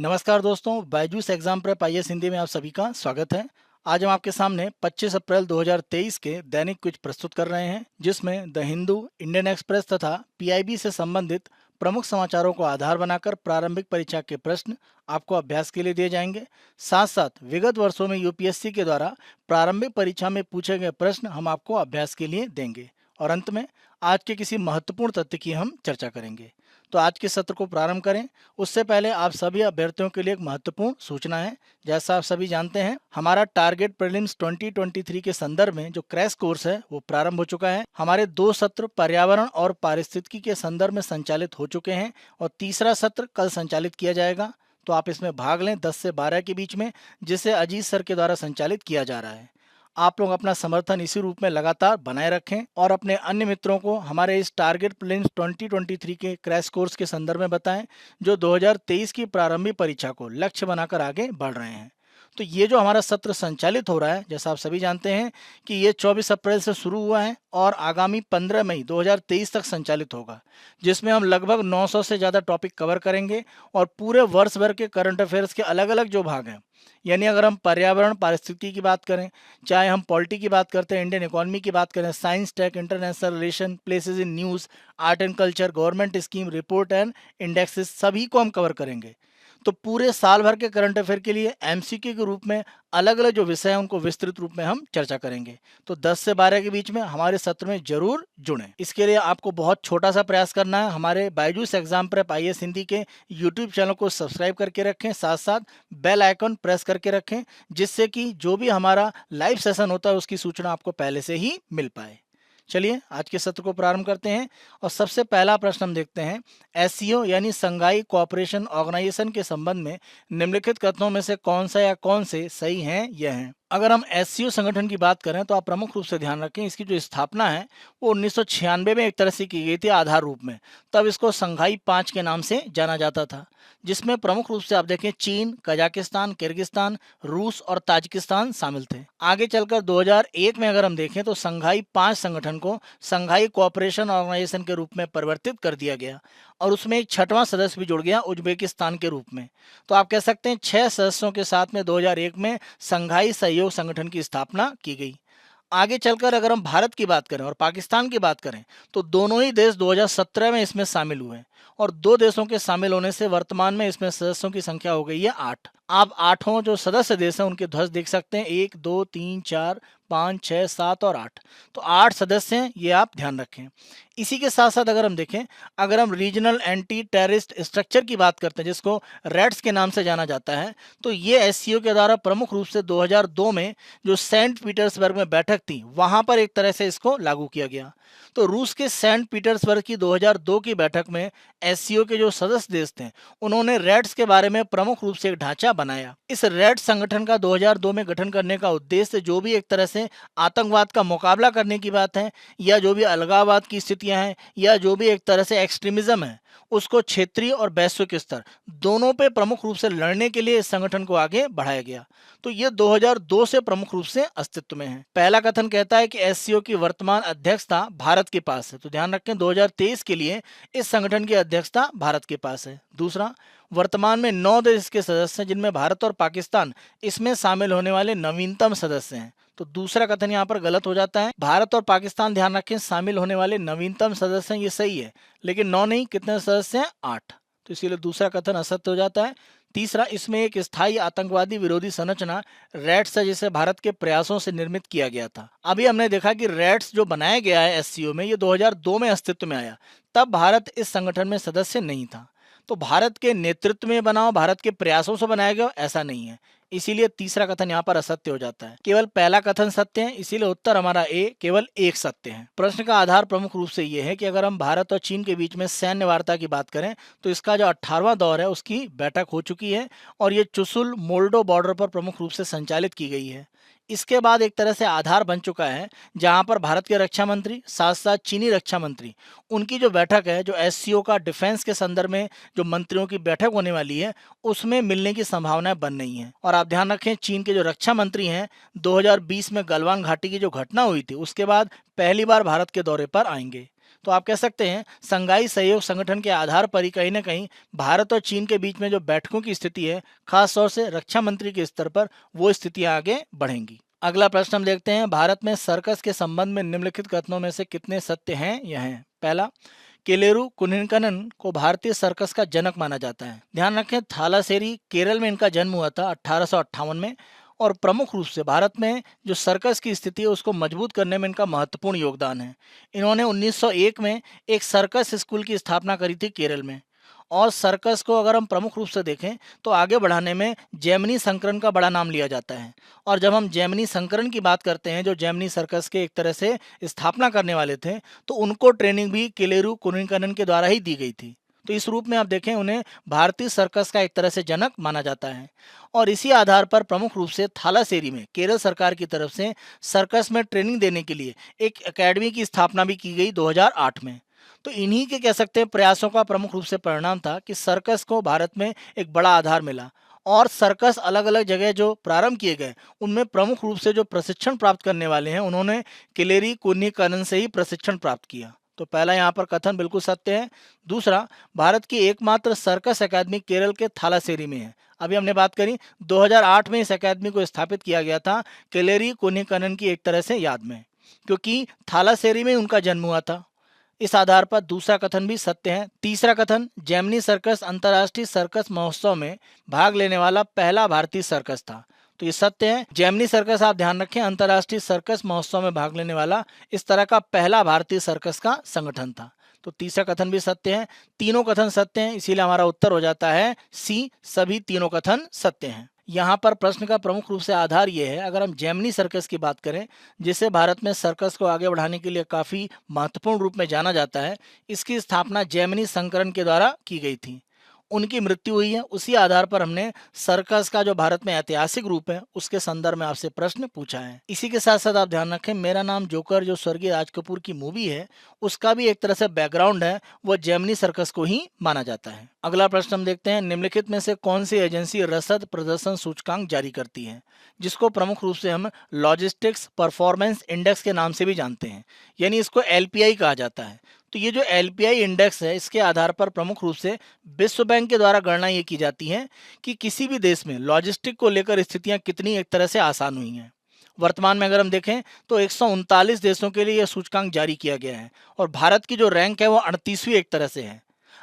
नमस्कार दोस्तों, Byju's exam prep IAS Hindi में आप सभी का स्वागत है। आज हम आपके सामने 25 अप्रैल 2023 के दैनिक क्विज प्रस्तुत कर रहे हैं, जिसमें द हिंदू, इंडियन एक्सप्रेस तथा पीआईबी से संबंधित प्रमुख समाचारों को आधार बनाकर प्रारंभिक परीक्षा के प्रश्न आपको अभ्यास के लिए दिए जाएंगे। साथ साथ विगत वर्षों में यूपीएससी के द्वारा प्रारंभिक परीक्षा में पूछे गए प्रश्न हम आपको अभ्यास के लिए देंगे और अंत में आज के किसी महत्वपूर्ण तथ्य की हम चर्चा करेंगे। तो आज के सत्र को प्रारंभ करें उससे पहले आप सभी अभ्यर्थियों के लिए एक महत्वपूर्ण सूचना है। जैसा आप सभी जानते हैं, हमारा टारगेट प्रीलिम्स 2023 के संदर्भ में जो क्रैश कोर्स है वो प्रारंभ हो चुका है। हमारे 2 सत्र पर्यावरण और पारिस्थितिकी के संदर्भ में संचालित हो चुके हैं और तीसरा सत्र कल संचालित किया जाएगा। तो आप इसमें भाग लें 10 से 12 के बीच में, जिसे अजीत सर के द्वारा संचालित किया जा रहा है। आप लोग अपना समर्थन इसी रूप में लगातार बनाए रखें और अपने अन्य मित्रों को हमारे इस टारगेट प्रीलिम्स 2023 के क्रैश कोर्स के संदर्भ में बताएं, जो 2023 की प्रारंभिक परीक्षा को लक्ष्य बनाकर आगे बढ़ रहे हैं। तो ये जो हमारा सत्र संचालित हो रहा है, जैसा आप सभी जानते हैं कि ये 24 अप्रैल से शुरू हुआ है और आगामी 15 मई 2023 तक संचालित होगा, जिसमें हम लगभग 900 से ज़्यादा टॉपिक कवर करेंगे और पूरे वर्ष भर के करंट अफेयर्स के अलग अलग जो भाग हैं, यानी अगर हम पर्यावरण पारिस्थितिकी की बात करें, चाहे हम पॉलिटी की बात करते हैं, इंडियन इकोनॉमी की बात करें, science, tech, international relation, places in news, art and culture, government scheme, report and indexes, सभी को हम कवर करेंगे। तो पूरे साल भर के करंट अफेयर के लिए एमसीक्यू के रूप में अलग अलग जो विषय हैं उनको विस्तृत रूप में हम चर्चा करेंगे। तो 10 से 12 के बीच में हमारे सत्र में जरूर जुड़ें। इसके लिए आपको बहुत छोटा सा प्रयास करना है। हमारे Byju's exam prep IAS Hindi के यूट्यूब चैनल को सब्सक्राइब करके रखें, साथ साथ बेल आइकन प्रेस करके रखें, जिससे कि जो भी हमारा लाइव सेशन होता है उसकी सूचना आपको पहले से ही मिल पाए। चलिए आज के सत्र को प्रारंभ करते हैं और सबसे पहला प्रश्न हम देखते हैं। एससीओ यानी संघाई कोऑपरेशन ऑर्गेनाइजेशन के संबंध में निम्नलिखित कथनों में से कौन सा या कौन से सही हैं यह हैं। अगर हम एससीओ संगठन की बात करें तो आप प्रमुख रूप से ध्यान रखें, इसकी जो स्थापना है वो 1996 में एक तरह से की गई थी आधार रूप में। तब इसको संघाई 5 के नाम से जाना जाता था, जिसमें प्रमुख रूप से आप देखें चीन, कजाकिस्तान, किर्गिस्तान, रूस और ताजिकिस्तान शामिल थे। आगे चलकर 2001 में अगर हम देखें तो संघाई 5 संगठन को संघाई कोऑपरेशन ऑर्गेनाइजेशन के रूप में परिवर्तित कर दिया गया और उसमें एक 6वां सदस्य भी जुड़ गया उज्बेकिस्तान के रूप में। तो आप कह सकते हैं 6 सदस्यों के साथ में 2001 में संघाई सहयोग संगठन की स्थापना की गई। आगे चलकर अगर हम भारत की बात करें और पाकिस्तान की बात करें तो दोनों ही देश 2017 में इसमें शामिल हुए और 2 देशों के शामिल होने से वर्तमान में इसमें सदस्यों की संख्या हो गई है 8। आप 8 जो सदस्य देश हैं उनके ध्वज देख सकते हैं, 1 2 3 4 5 6 7 और 8। तो 8 सदस्य हैं, ये आप ध्यान रखें। इसी के साथ साथ अगर हम देखें, अगर हम रीजनल एंटी टेररिस्ट स्ट्रक्चर की बात करते हैं जिसको रेड्स के नाम से जाना जाता है, तो ये एससीओ के द्वारा प्रमुख रूप से 2002 में जो सेंट पीटर्सबर्ग में बैठक थी वहां पर एक तरह से इसको लागू किया गया। तो रूस के सेंट पीटर्सबर्ग की 2002 की बैठक में एससीओ के जो सदस्य देश थे उन्होंने रेड्स के बारे में प्रमुख रूप से एक ढांचा बनाया। इस रेड संगठन का 2002 में गठन करने का उद्देश्य जो भी एक तरह से आतंकवाद का मुकाबला करने की बात है, या जो भी अलगाववाद की स्थितियां हैं, या जो भी एक तरह से एक्सट्रीमिज्म है, उसको क्षेत्रीय और वैश्विक स्तर दोनों पे प्रमुख रूप से लड़ने के लिए इस संगठन को आगे बढ़ाया गया। तो ये 2002 से प्रमुख रूप से अस्तित्व में है। पहला कथन कहता है कि एससीओ की वर्तमान अध्यक्षता भारत के पास है, तो ध्यान रखें 2023 के लिए इस संगठन की अध्यक्षता भारत के पास है। दूसरा, वर्तमान में 9 देश के सदस्य हैं जिनमें भारत और पाकिस्तान इसमें शामिल होने वाले नवीनतम सदस्य हैं। तो दूसरा कथन यहाँ पर गलत हो जाता है। भारत और पाकिस्तान ध्यान रखें शामिल होने वाले नवीनतम सदस्य हैं, ये सही है, लेकिन 9 नहीं, कितने सदस्य हैं? 8। तो इसीलिए दूसरा कथन असत्य हो जाता है। तीसरा, इसमें एक स्थायी आतंकवादी विरोधी संरचना रैट्स है जिसे भारत के प्रयासों से निर्मित किया गया था। अभी हमने देखा कि रैट्स जो बनाया गया है एससीओ में, ये 2002 में अस्तित्व में आया, तब भारत इस संगठन में सदस्य नहीं था। तो भारत के नेतृत्व में बना हो, भारत के प्रयासों से बनाया गया, ऐसा नहीं है। इसीलिए तीसरा कथन यहाँ पर असत्य हो जाता है। केवल पहला कथन सत्य है, इसीलिए उत्तर हमारा ए केवल एक सत्य है। प्रश्न का आधार प्रमुख रूप से ये है कि अगर हम भारत और चीन के बीच में सैन्य वार्ता की बात करें तो इसका जो 18वां दौर है उसकी बैठक हो चुकी है और ये चुशुल मोल्डो बॉर्डर पर प्रमुख रूप से संचालित की गई है। इसके बाद एक तरह से आधार बन चुका है जहां पर भारत के रक्षा मंत्री साथ साथ चीनी रक्षा मंत्री, उनकी जो बैठक है, जो एससीओ का डिफेंस के संदर्भ में जो मंत्रियों की बैठक होने वाली है, उसमें मिलने की संभावनाएं बन रही हैं। और आप ध्यान रखें, चीन के जो रक्षा मंत्री हैं 2020 में गलवान घाटी की जो घटना हुई थी उसके बाद पहली बार भारत के दौरे पर आएंगे। तो आप कह सकते हैं संघाई सहयोग संगठन के आधार पर ही कहीं ना कहीं भारत और चीन के बीच में जो बैठकों की स्थिति है, खास तौर से रक्षा मंत्री के स्तर पर, वो स्थितियां आगे बढ़ेंगी। अगला प्रश्न हम देखते हैं, भारत में सर्कस के संबंध में निम्नलिखित कथनों में से कितने सत्य हैं? यह हैं। पहला, केलेरू कुनिनकनन को भारतीय सर्कस का जनक माना जाता है। ध्यान रखें, थालासेरी केरल में इनका जन्म हुआ था 1858 में, और प्रमुख रूप से भारत में जो सर्कस की स्थिति है उसको मजबूत करने में इनका महत्वपूर्ण योगदान है। इन्होंने 1901 में एक सर्कस स्कूल की स्थापना करी थी केरल में। और सर्कस को अगर हम प्रमुख रूप से देखें तो आगे बढ़ाने में जैमिनी संकरन का बड़ा नाम लिया जाता है। और जब हम जैमिनी संकरन की बात करते हैं, जो जैमिनी सर्कस के एक तरह से स्थापना करने वाले थे, तो उनको ट्रेनिंग भी केलेरू कुनिनकनन के द्वारा ही दी गई थी। तो इस रूप में आप देखें, उन्हें भारतीय सर्कस का एक तरह से जनक माना जाता है। और इसी आधार पर प्रमुख रूप से थालासेरी में केरल सरकार की तरफ से सर्कस में ट्रेनिंग देने के लिए एक एकेडमी की स्थापना भी की गई 2008 में। तो इन्हीं के कह सकते हैं प्रयासों का प्रमुख रूप से परिणाम था कि सर्कस को भारत में एक बड़ा आधार मिला। और सर्कस अलग अलग जगह जो प्रारंभ किए गए, उनमें प्रमुख रूप से जो प्रशिक्षण प्राप्त करने वाले हैं, उन्होंने किलेरी कुनिनकनन से ही प्रशिक्षण प्राप्त किया। तो पहला यहाँ पर कथन बिल्कुल सत्य है। दूसरा, भारत की एकमात्र सर्कस एकेडमी केरल के थालासेरी में है। अभी हमने बात करी 2008 में इस एकेडमी को स्थापित किया गया था किलेरी कुनिनकनन की एक तरह से याद में, क्योंकि थालासेरी में उनका जन्म हुआ था। इस आधार पर दूसरा कथन भी सत्य है। तीसरा कथन, जैमिनी सर्कस अंतर्राष्ट्रीय सर्कस महोत्सव में भाग लेने वाला पहला भारतीय सर्कस था। तो ये सत्य है। जैमिनी सर्कस, आप ध्यान रखें, अंतर्राष्ट्रीय सर्कस महोत्सव में भाग लेने वाला इस तरह का पहला भारतीय सर्कस का संगठन था। तो तीसरा कथन भी सत्य है। तीनों कथन सत्य हैं, इसीलिए हमारा उत्तर हो जाता है सी, सभी तीनों कथन सत्य हैं। यहाँ पर प्रश्न का प्रमुख रूप से आधार ये है, अगर हम जैमिनी सर्कस की बात करें, जिसे भारत में सर्कस को आगे बढ़ाने के लिए काफ़ी महत्वपूर्ण रूप में जाना जाता है, इसकी स्थापना जैमिनी संकरन के द्वारा की गई थी। उनकी मृत्यु हुई है। उसी आधार पर हमने सर्कस का जो भारत में ऐतिहासिक रूप है उसके संदर्भ में आपसे प्रश्न पूछा है। इसी के साथ साथ आप ध्यान रखें, मेरा नाम जोकर जो स्वर्गीय राज कपूर की मूवी है, उसका भी एक तरह से बैकग्राउंड है, वो जैमिनी सर्कस को ही माना जाता है। अगला प्रश्न हम देखते हैं, निम्नलिखित में से कौन सी एजेंसी रसद प्रदर्शन सूचकांक जारी करती है, जिसको प्रमुख रूप से हम लॉजिस्टिक्स परफॉर्मेंस इंडेक्स के नाम से भी जानते हैं, यानी इसको LPI कहा जाता है। तो ये जो LPI इंडेक्स है, इसके आधार पर प्रमुख रूप से विश्व बैंक के द्वारा गणना ये की जाती है कि किसी भी देश में लॉजिस्टिक को लेकर स्थितियां कितनी एक तरह से आसान हुई हैं। वर्तमान में अगर हम देखें तो 139 देशों के लिए यह सूचकांक जारी किया गया है, और भारत की जो रैंक है वो 38वीं एक तरह से है।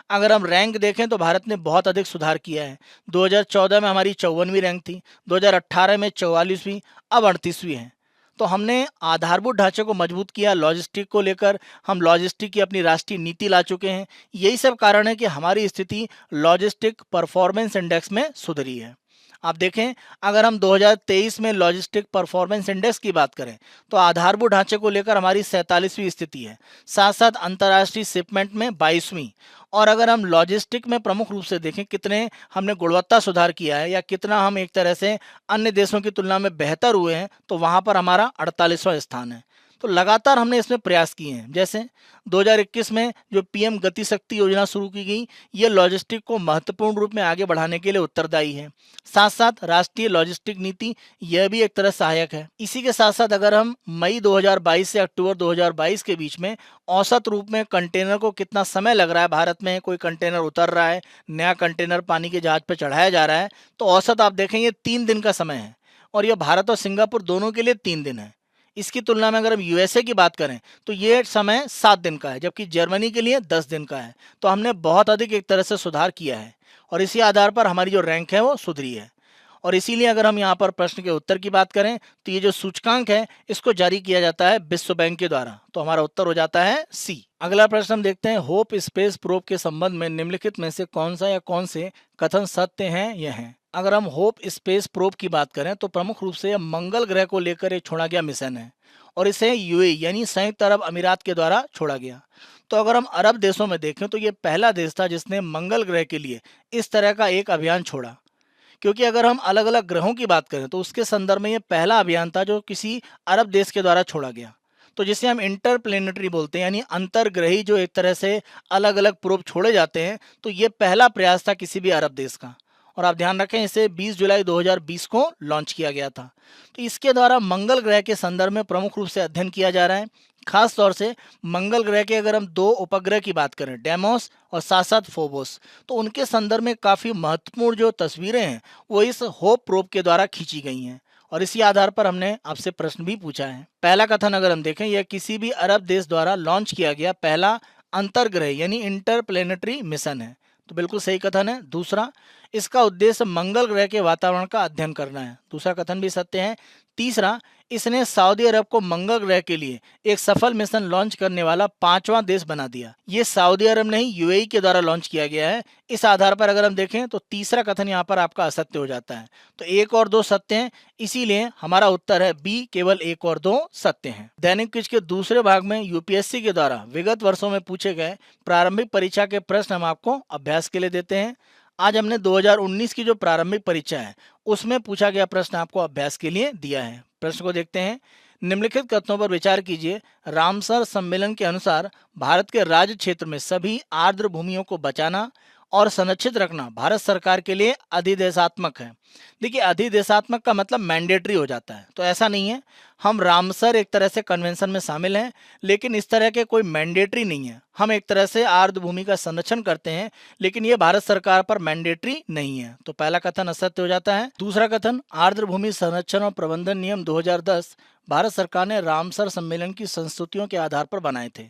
अगर हम रैंक देखें तो भारत ने बहुत अधिक सुधार किया है। 2014 में हमारी 54वीं रैंक थी, 2018 में 44वीं, अब 38वीं है। तो हमने आधारभूत ढांचे को मजबूत किया। लॉजिस्टिक को लेकर हम लॉजिस्टिक की अपनी राष्ट्रीय नीति ला चुके हैं। यही सब कारण है कि हमारी स्थिति लॉजिस्टिक परफॉर्मेंस इंडेक्स में सुधरी है। आप देखें, अगर हम 2023 में लॉजिस्टिक परफॉर्मेंस इंडेक्स की बात करें तो आधारभूत ढांचे को लेकर हमारी 47वीं स्थिति है, साथ साथ अंतर्राष्ट्रीय शिपमेंट में 22वीं। और अगर हम लॉजिस्टिक में प्रमुख रूप से देखें कितने हमने गुणवत्ता सुधार किया है या कितना हम एक तरह से अन्य देशों की तुलना में बेहतर हुए हैं, तो वहाँ पर हमारा 48वां स्थान है। तो लगातार हमने इसमें प्रयास किए हैं। जैसे 2021 में जो PM गति शक्ति योजना शुरू की गई, ये लॉजिस्टिक को महत्वपूर्ण रूप में आगे बढ़ाने के लिए उत्तरदायी है। साथ साथ राष्ट्रीय लॉजिस्टिक नीति, यह भी एक तरह सहायक है। इसी के साथ साथ अगर हम मई 2022 से अक्टूबर 2022 के बीच में औसत रूप में कंटेनर को कितना समय लग रहा है, भारत में कोई कंटेनर उतर रहा है, नया कंटेनर पानी के जहाज पर चढ़ाया जा रहा है, तो औसत आप देखेंगे 3 दिन का समय है। और यह भारत और सिंगापुर दोनों के लिए 3 दिन है। इसकी तुलना में अगर हम USA की बात करें तो ये समय 7 दिन का है, जबकि जर्मनी के लिए 10 दिन का है। तो हमने बहुत अधिक एक तरह से सुधार किया है, और इसी आधार पर हमारी जो रैंक है वो सुधरी है। और इसीलिए अगर हम यहाँ पर प्रश्न के उत्तर की बात करें तो ये जो सूचकांक है इसको जारी किया जाता है विश्व बैंक के द्वारा। तो हमारा उत्तर हो जाता है सी। अगला प्रश्न हम देखते हैं, होप स्पेस प्रोब के संबंध में निम्नलिखित में से कौन सा या कौन से कथन सत्य हैं? यह हैं। अगर हम होप स्पेस प्रोब की बात करें तो प्रमुख रूप से यह मंगल ग्रह को लेकर एक छोड़ा गया मिशन है, और इसे UAE यानी संयुक्त अरब अमीरात के द्वारा छोड़ा गया। तो अगर हम अरब देशों में देखें तो ये पहला देश था जिसने मंगल ग्रह के लिए इस तरह का एक अभियान छोड़ा। क्योंकि अगर हम अलग अलग ग्रहों की बात करें तो उसके संदर्भ में ये पहला अभियान था जो किसी अरब देश के द्वारा छोड़ा गया। तो जिसे हम इंटरप्लेनेटरी बोलते हैं, यानी अंतरग्रही जो एक तरह से अलग अलग प्रोब छोड़े जाते हैं, तो ये पहला प्रयास था किसी भी अरब देश का। और आप ध्यान रखें इसे 20 जुलाई 2020 को लॉन्च किया गया था। तो इसके द्वारा मंगल ग्रह के संदर्भ में प्रमुख रूप से अध्ययन किया जा रहा है। खास तौर से मंगल ग्रह के अगर हम दो उपग्रह की बात करें, डेमोस और साथ साथ फोबोस, तो उनके संदर्भ में काफ़ी महत्वपूर्ण जो तस्वीरें हैं वो इस होप प्रोब के द्वारा खींची गई हैं और इसी आधार पर हमने आपसे प्रश्न भी पूछा है। पहला कथन अगर हम देखें, यह किसी भी अरब देश द्वारा लॉन्च किया गया पहला अंतर्ग्रह यानी इंटरप्लेनेटरी मिशन है, तो बिल्कुल सही कथन है। दूसरा, इसका उद्देश्य मंगल ग्रह के वातावरण का अध्ययन करना है, दूसरा कथन भी सत्य है। तीसरा, इसने सऊदी अरब को मंगल ग्रह के लिए एक सफल मिशन लॉन्च करने वाला पांचवां देश बना दिया। ये सऊदी अरब नहीं, यूएई के द्वारा लॉन्च किया गया है। इस आधार पर अगर हम देखें तो तीसरा कथन यहाँ पर आपका असत्य हो जाता है। तो एक और दो सत्य हैं, इसीलिए हमारा उत्तर है बी, केवल एक और दो सत्य हैं। दैनिक क्विज के दूसरे भाग में यूपीएससी के द्वारा विगत वर्षों में पूछे गए प्रारंभिक परीक्षा के प्रश्न हम आपको अभ्यास के लिए देते हैं। आज हमने 2019 की जो प्रारंभिक परीक्षा है उसमें पूछा गया प्रश्न आपको अभ्यास के लिए दिया है। प्रश्न को देखते हैं। निम्नलिखित कथनों पर विचार कीजिए। रामसर सम्मेलन के अनुसार भारत के राज्य क्षेत्र में सभी आर्द्र भूमियों को बचाना और संरक्षित रखना भारत सरकार के लिए अधिदेशात्मक है। देखिए, अधिदेशात्मक का मतलब मैंडेटरी हो जाता है, तो ऐसा नहीं है। हम रामसर एक तरह से कन्वेंशन में शामिल हैं, लेकिन इस तरह के कोई मैंडेटरी नहीं है। हम एक तरह से आर्द्र भूमि का संरक्षण करते हैं, लेकिन ये भारत सरकार पर मैंडेटरी नहीं है। तो पहला कथन असत्य हो जाता है। दूसरा कथन, आर्द्र भूमि संरक्षण और प्रबंधन नियम 2010 भारत सरकार ने रामसर सम्मेलन की संस्तुतियों के आधार पर बनाए थे।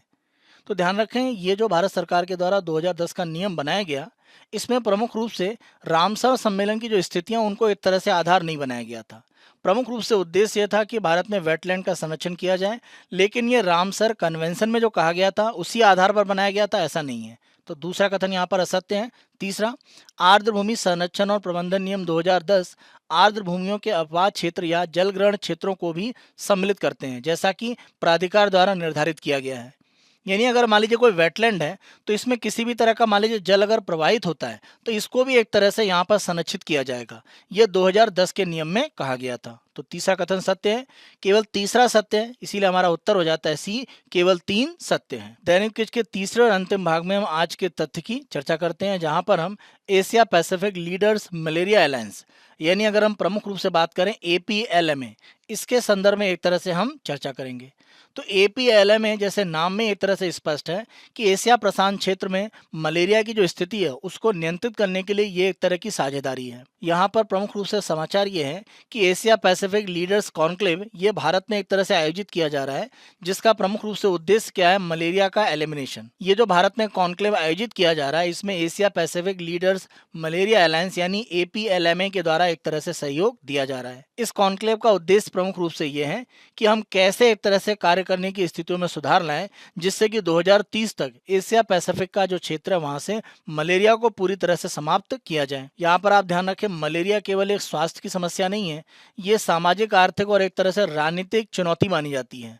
तो ध्यान रखें, ये जो भारत सरकार के द्वारा 2010 का नियम बनाया गया, इसमें प्रमुख रूप से रामसर सम्मेलन की जो स्थितियां उनको एक तरह से आधार नहीं बनाया गया था। प्रमुख रूप से उद्देश्य यह था कि भारत में वेटलैंड का संरक्षण किया जाए, लेकिन ये रामसर कन्वेंशन में जो कहा गया था उसी आधार पर बनाया गया था, ऐसा नहीं है। तो दूसरा कथन यहाँ पर असत्य है। तीसरा, आर्द्र भूमि संरक्षण और प्रबंधन नियम 2010 आर्द्र भूमियों के अपवाद क्षेत्र या जलग्रहण क्षेत्रों को भी सम्मिलित करते हैं, जैसा कि प्राधिकार द्वारा निर्धारित किया गया है। यानी अगर मान लीजिए कोई वेटलैंड है तो इसमें किसी भी तरह का मान लीजिए जल अगर प्रवाहित होता है तो इसको भी एक तरह से यहाँ पर संरक्षित किया जाएगा। यह 2010 के नियम में कहा गया था। तो तीसरा कथन सत्य है, केवल तीसरा सत्य है, इसीलिए हमारा उत्तर हो जाता है सी, केवल 3 सत्य हैं। दैनिक क्विज के तीसरे और अंतिम भाग में हम आज के तथ्य की चर्चा करते हैं, जहां पर हम Asia Pacific leaders malaria alliance यानी अगर हम प्रमुख रूप से बात करें APLMA, इसके संदर्भ में एक तरह से हम चर्चा करेंगे। तो APLMA जैसे नाम में एक तरह से स्पष्ट है कि एशिया प्रशांत क्षेत्र में मलेरिया की जो स्थिति है उसको नियंत्रित करने के लिए ये एक तरह की साझेदारी है। यहाँ पर प्रमुख रूप से समाचार ये है कि एशिया पैसिफिक लीडर्स कॉन्क्लेव ये भारत में एक तरह से आयोजित किया जा रहा है, जिसका प्रमुख रूप से उद्देश्य क्या है, मलेरिया का एलिमिनेशन। ये जो भारत में कॉन्क्लेव आयोजित किया जा रहा है इसमें Asia Pacific leaders malaria alliance यानी APLMA के द्वारा एक तरह से सहयोग दिया जा रहा है। इस कॉन्क्लेव का उद्देश्य प्रमुख रूप से ये है कि हम कैसे एक तरह से कार्य करने की स्थितियों में सुधार लाएं, जिससे कि 2030 तक एशिया पैसिफिक का जो क्षेत्र है वहां से मलेरिया को पूरी तरह से समाप्त किया जाए। यहाँ पर आप ध्यान रखें, मलेरिया केवल एक स्वास्थ्य की समस्या नहीं है, ये सामाजिक, आर्थिक और एक तरह से राजनीतिक चुनौती मानी जाती है,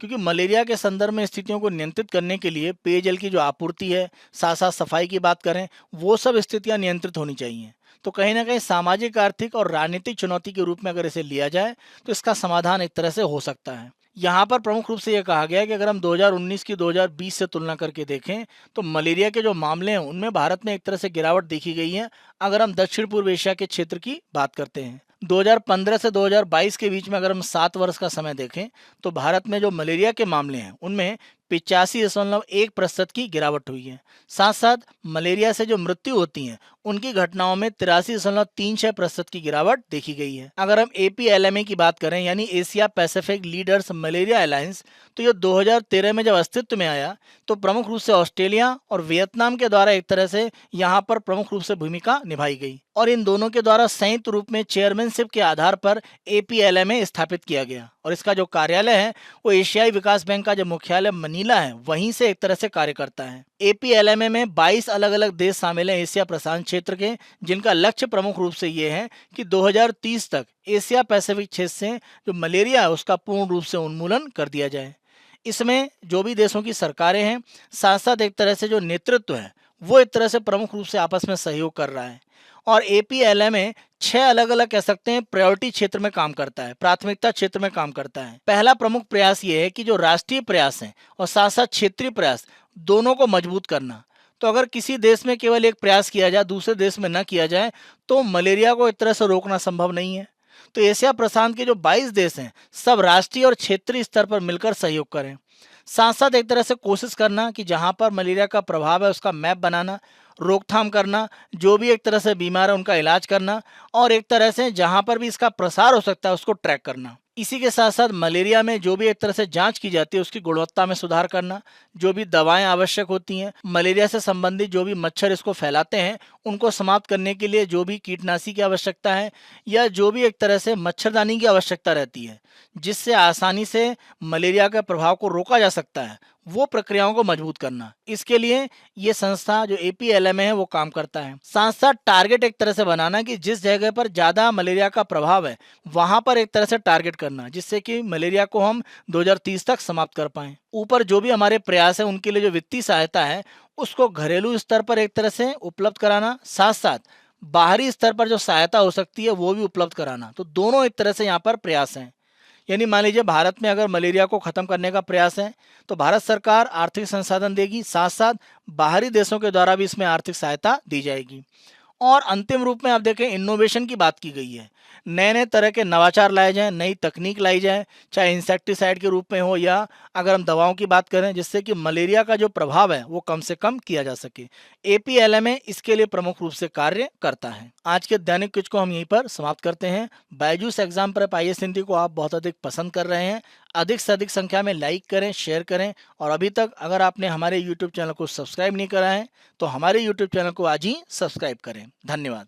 क्योंकि मलेरिया के संदर्भ में स्थितियों को नियंत्रित करने के लिए पेयजल की जो आपूर्ति है, साथ साथ सफाई की बात करें, वो सब स्थितियां नियंत्रित होनी चाहिए। तो कहीं ना कहीं सामाजिक, आर्थिक और राजनीतिक चुनौती के रूप में अगर इसे लिया जाए तो इसका समाधान एक तरह से हो सकता है। यहाँ पर प्रमुख रूप से यह कहा गया है कि अगर हम 2019 की 2020 से तुलना करके देखें तो मलेरिया के जो मामले हैं उनमें भारत में एक तरह से गिरावट देखी गई है। अगर हम दक्षिण पूर्व एशिया के क्षेत्र की बात करते हैं, 2015 से 2022 के बीच में अगर हम 7 वर्ष का समय देखें तो भारत में जो मलेरिया के मामले हैं उनमें 85.1% की गिरावट हुई है। साथ साथ मलेरिया से जो मृत्यु होती है उनकी घटनाओं में 83.36% की गिरावट देखी गई है। अगर हम APLMA की बात करें यानी Asia Pacific leaders malaria alliance, तो ये 2013 में जब अस्तित्व में आया तो प्रमुख रूप से ऑस्ट्रेलिया और वियतनाम के द्वारा एक तरह से यहाँ पर प्रमुख रूप से भूमिका निभाई गई और इन दोनों के द्वारा संयुक्त रूप में चेयरमैनशिप के आधार पर APLMA स्थापित किया गया और इसका जो कार्यालय है वो एशियाई विकास बैंक का जो मुख्यालय मनीला है वहीं से एक तरह से कार्य करता है। APLMA में 22 अलग अलग देश शामिल हैं एशिया प्रशांत क्षेत्र के, जिनका लक्ष्य प्रमुख रूप से ये है कि 2030 तक एशिया पैसिफिक क्षेत्र से जो मलेरिया है उसका पूर्ण रूप से उन्मूलन कर दिया जाए। इसमें जो भी देशों की सरकारें हैं, साथ साथ एक तरह से जो नेतृत्व है वो एक तरह से प्रमुख रूप से आपस में सहयोग कर रहा है और APLMA 6 अलग अलग कह सकते हैं प्रायोरिटी क्षेत्र में काम करता है, प्राथमिकता क्षेत्र में काम करता है। पहला प्रमुख प्रयास ये है कि जो राष्ट्रीय प्रयास है और साथ साथ क्षेत्रीय प्रयास दोनों को मजबूत करना। तो अगर किसी देश में केवल एक प्रयास किया जाए, दूसरे देश में न किया जाए, तो मलेरिया को एक तरह से रोकना संभव नहीं है। तो एशिया प्रशांत के जो 22 देश हैं, सब राष्ट्रीय और क्षेत्रीय स्तर पर मिलकर सहयोग करें। साथ साथ एक तरह से कोशिश करना कि जहां पर मलेरिया का प्रभाव है उसका मैप बनाना, रोकथाम करना, जो भी एक तरह से बीमार है उनका इलाज करना, और एक तरह से जहां पर भी इसका प्रसार हो सकता है उसको ट्रैक करना। इसी के साथ साथ मलेरिया में जो भी एक तरह से जांच की जाती है उसकी गुणवत्ता में सुधार करना, जो भी दवाएं आवश्यक होती हैं, मलेरिया से संबंधित जो भी मच्छर इसको फैलाते हैं उनको समाप्त करने के लिए जो भी कीटनाशी की आवश्यकता है, या जो भी एक तरह से मच्छरदानी की आवश्यकता रहती है जिससे आसानी से मलेरिया के प्रभाव को रोका जा सकता है, वो प्रक्रियाओं को मजबूत करना। इसके लिए ये संस्था जो APLMA है वो काम करता है। साथ साथ टारगेट एक तरह से बनाना कि जिस जगह पर ज़्यादा मलेरिया का प्रभाव है वहां पर एक तरह से टारगेट करना, जिससे कि मलेरिया को हम 2030 तक समाप्त कर पाएं। ऊपर जो भी हमारे प्रयास है उनके लिए जो वित्तीय सहायता है उसको घरेलू स्तर पर एक तरह से उपलब्ध कराना, साथ साथ बाहरी स्तर पर जो सहायता हो सकती है वो भी उपलब्ध कराना। तो दोनों एक तरह से यहाँ पर प्रयास हैं। यानी मान लीजिए भारत में अगर मलेरिया को खत्म करने का प्रयास है तो भारत सरकार आर्थिक संसाधन देगी, साथ साथ बाहरी देशों के द्वारा भी इसमें आर्थिक सहायता दी जाएगी। और अंतिम रूप में आप देखें, इनोवेशन की बात की गई है। नए नए तरह के नवाचार लाए जाएं, नई तकनीक लाई जाए, चाहे इंसेक्टिसाइड के रूप में हो या अगर हम दवाओं की बात करें, जिससे कि मलेरिया का जो प्रभाव है वो कम से कम किया जा सके। APLMA इसके लिए प्रमुख रूप से कार्य करता है। आज के दैनिक क्विज को हम यहीं पर समाप्त करते हैं। बायजूस एग्जाम पर IAS हिंदी को आप बहुत अधिक पसंद कर रहे हैं, अधिक से अधिक संख्या में लाइक करें, शेयर करें, और अभी तक अगर आपने हमारे YouTube चैनल को सब्सक्राइब नहीं करा है तो हमारे YouTube चैनल को आज ही सब्सक्राइब करें। धन्यवाद।